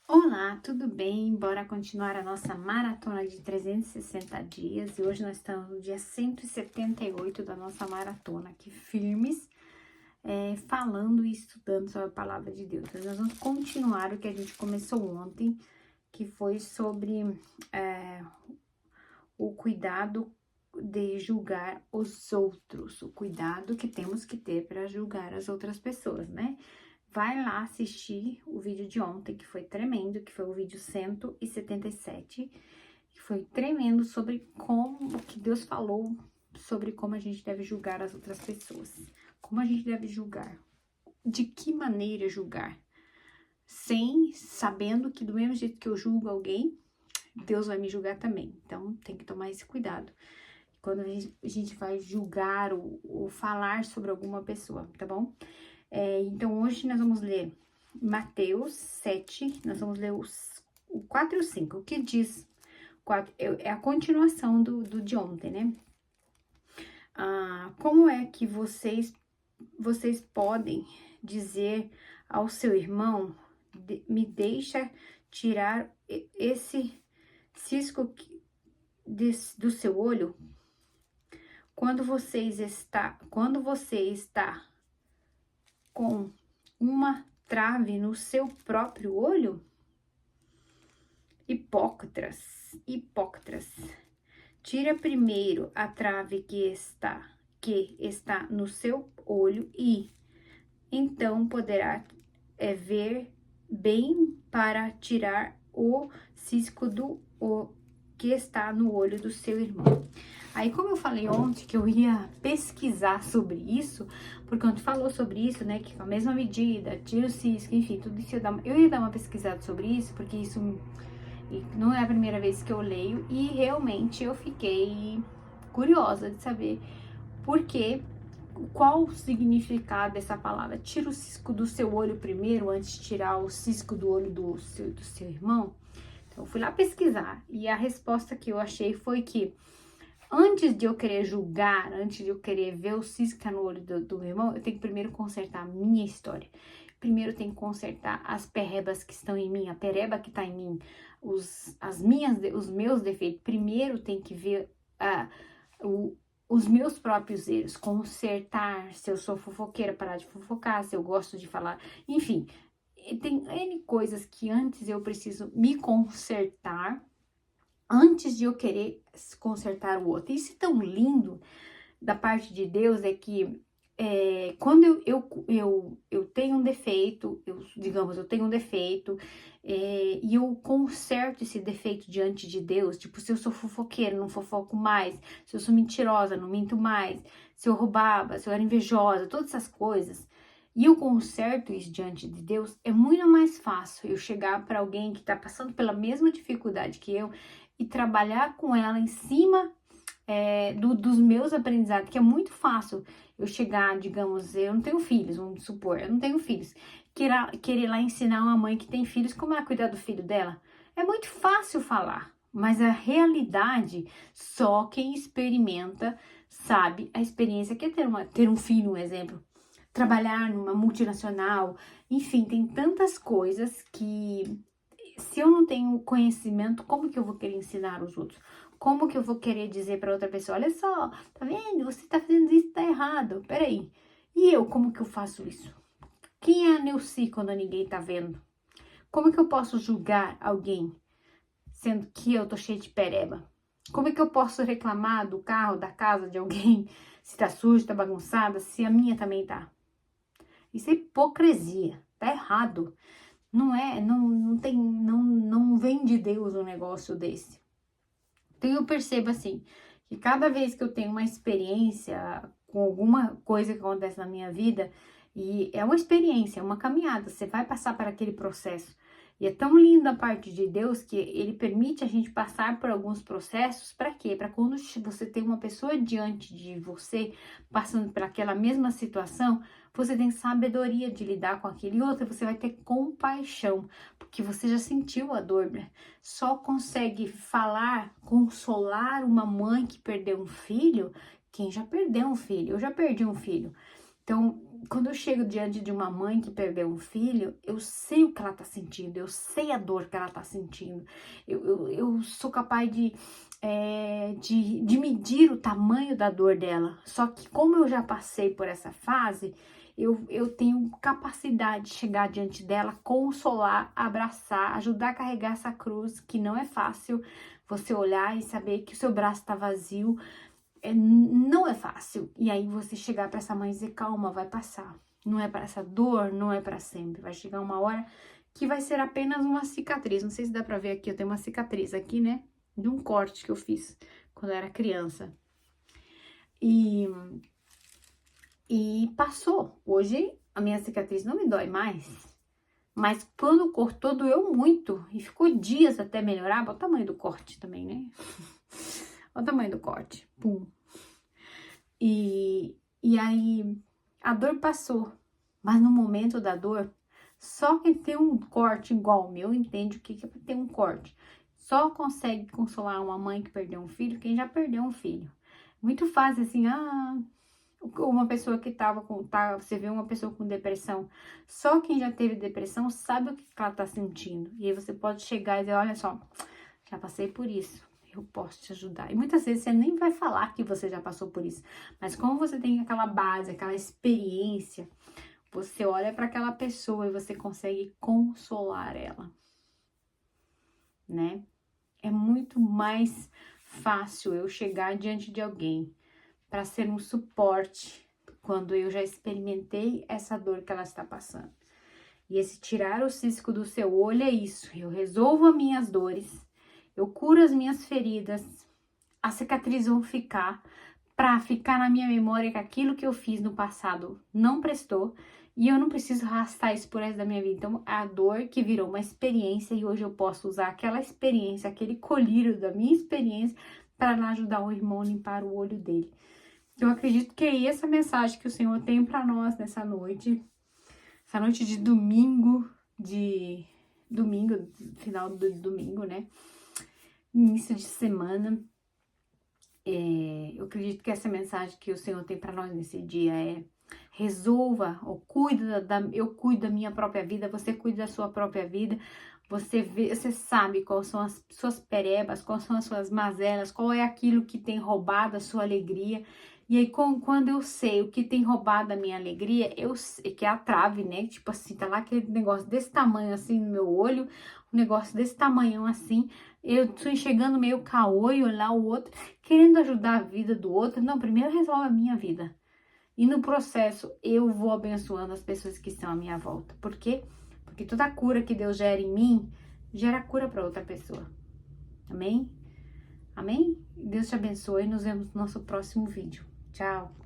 Olá, tudo bem? Bora continuar a nossa maratona de 360 dias e hoje nós estamos no dia 178 da nossa maratona aqui, firmes, falando e estudando sobre a palavra de Deus. Nós vamos continuar o que a gente começou ontem, que foi sobre o cuidado de julgar os outros, o cuidado que temos que ter para julgar as outras pessoas, né? Vai lá assistir o vídeo de ontem, que foi tremendo, que foi o vídeo 177, que foi tremendo sobre como que Deus falou sobre como a gente deve julgar as outras pessoas. Como a gente deve julgar. De que maneira julgar? Sabendo que do mesmo jeito que eu julgo alguém, Deus vai me julgar também. Então, tem que tomar esse cuidado quando a gente vai julgar ou falar sobre alguma pessoa, tá bom? Então, hoje nós vamos ler Mateus 7, nós vamos ler o 4 e o 5. O que diz? É a continuação do de ontem, né? Como é que vocês podem dizer ao seu irmão, me deixa tirar esse cisco do seu olho, quando você está com uma trave no seu próprio olho? Hipócritas, tira primeiro a trave que está no seu olho e então poderá ver bem para tirar o cisco que está no olho do seu irmão. Aí, como eu falei ontem que eu ia pesquisar sobre isso, porque quando falou sobre isso, né, que com a mesma medida, tira o cisco, enfim, tudo isso, eu ia dar uma pesquisada sobre isso, porque isso não é a primeira vez que eu leio, e realmente eu fiquei curiosa de saber qual o significado dessa palavra. Tira o cisco do seu olho primeiro, antes de tirar o cisco do olho do seu irmão. Então, eu fui lá pesquisar, e a resposta que eu achei foi que antes de eu querer julgar, antes de eu querer ver o cisco no olho do meu irmão, eu tenho que primeiro consertar a minha história. Primeiro eu tenho que consertar as perebas que estão em mim, a pereba que está em mim, os meus defeitos. Primeiro tem que ver os meus próprios erros, consertar, se eu sou fofoqueira, parar de fofocar, se eu gosto de falar, enfim. Tem N coisas que antes eu preciso me consertar, antes de eu querer consertar o outro. Isso é tão lindo da parte de Deus, é que quando eu tenho um defeito, eu tenho um defeito, e eu conserto esse defeito diante de Deus, tipo, se eu sou fofoqueira, não fofoco mais, se eu sou mentirosa, não minto mais, se eu roubava, se eu era invejosa, todas essas coisas, e eu conserto isso diante de Deus, é muito mais fácil eu chegar para alguém que está passando pela mesma dificuldade que eu e trabalhar com ela em cima dos meus aprendizados, que é muito fácil eu chegar, digamos, eu não tenho filhos, vamos supor, eu não tenho filhos, querer lá ensinar uma mãe que tem filhos como ela cuidar do filho dela. É muito fácil falar, mas a realidade, só quem experimenta sabe a experiência que é ter um filho, um exemplo. Trabalhar numa multinacional, enfim, tem tantas coisas que se eu não tenho conhecimento, como que eu vou querer ensinar os outros? Como que eu vou querer dizer para outra pessoa, olha só, tá vendo? Você tá fazendo isso, tá errado. Peraí. E eu, como que eu faço isso? Quem é a Neuci quando ninguém tá vendo? Como que eu posso julgar alguém, sendo que eu tô cheia de pereba? Como é que eu posso reclamar do carro, da casa de alguém, se tá sujo, tá bagunçada, se a minha também tá? Isso é hipocrisia, tá errado. Não vem de Deus um negócio desse. Então eu percebo assim, que cada vez que eu tenho uma experiência com alguma coisa que acontece na minha vida, e é uma experiência, é uma caminhada, você vai passar por aquele processo. E é tão linda a parte de Deus que ele permite a gente passar por alguns processos, para quê? Para quando você tem uma pessoa diante de você, passando por aquela mesma situação, você tem sabedoria de lidar com aquilo. E outra, você vai ter compaixão, porque você já sentiu a dor, né? Só consegue falar, consolar uma mãe que perdeu um filho, quem já perdeu um filho. Eu já perdi um filho. Então, quando eu chego diante de uma mãe que perdeu um filho, eu sei o que ela tá sentindo, eu sei a dor que ela tá sentindo. Eu sou capaz de medir o tamanho da dor dela. Só que como eu já passei por essa fase, eu tenho capacidade de chegar diante dela, consolar, abraçar, ajudar a carregar essa cruz, que não é fácil. Você olhar e saber que o seu braço tá vazio, não é fácil. E aí você chegar para essa mãe e dizer, calma, vai passar. Não é para essa dor, não é para sempre. Vai chegar uma hora que vai ser apenas uma cicatriz. Não sei se dá para ver aqui, eu tenho uma cicatriz aqui, né? De um corte que eu fiz quando eu era criança. E passou. Hoje a minha cicatriz não me dói mais. Mas quando cortou, doeu muito. E ficou dias até melhorar. Olha o tamanho do corte também, né? Olha o tamanho do corte. Pum. E aí a dor passou. Mas no momento da dor, só quem tem um corte igual o meu entende o que é ter um corte. Só consegue consolar uma mãe que perdeu um filho quem já perdeu um filho. Muito fácil assim, uma pessoa que você vê uma pessoa com depressão, só quem já teve depressão sabe o que ela tá sentindo. E aí você pode chegar e dizer, olha só, já passei por isso, eu posso te ajudar. E muitas vezes você nem vai falar que você já passou por isso, mas como você tem aquela base, aquela experiência, você olha para aquela pessoa e você consegue consolar ela, né? É muito mais fácil eu chegar diante de alguém para ser um suporte quando eu já experimentei essa dor que ela está passando. E esse tirar o cisco do seu olho é isso. Eu resolvo as minhas dores, eu curo as minhas feridas, as cicatrizes vão ficar, para ficar na minha memória que aquilo que eu fiz no passado não prestou e eu não preciso arrastar isso por resto da minha vida. Então, a dor que virou uma experiência e hoje eu posso usar aquela experiência, aquele colírio da minha experiência para ajudar o irmão a limpar o olho dele. Eu acredito que é essa mensagem que o Senhor tem para nós nessa noite de domingo, final do domingo, né? Início de semana. Eu acredito que essa mensagem que o Senhor tem para nós nesse dia é: resolva, ou eu cuido da minha própria vida, você cuida da sua própria vida. Você sabe quais são as suas perebas, quais são as suas mazelas, qual é aquilo que tem roubado a sua alegria. E aí, quando eu sei o que tem roubado a minha alegria, eu sei que é a trave, né? Tipo assim, tá lá aquele negócio desse tamanho assim no meu olho, um negócio desse tamanho assim. Eu tô enxergando meio caô e olhar o outro, querendo ajudar a vida do outro. Não, primeiro resolve a minha vida. E no processo, eu vou abençoando as pessoas que estão à minha volta. Por quê? Porque toda cura que Deus gera em mim, gera cura para outra pessoa. Amém? Amém? Deus te abençoe e nos vemos no nosso próximo vídeo. Tchau!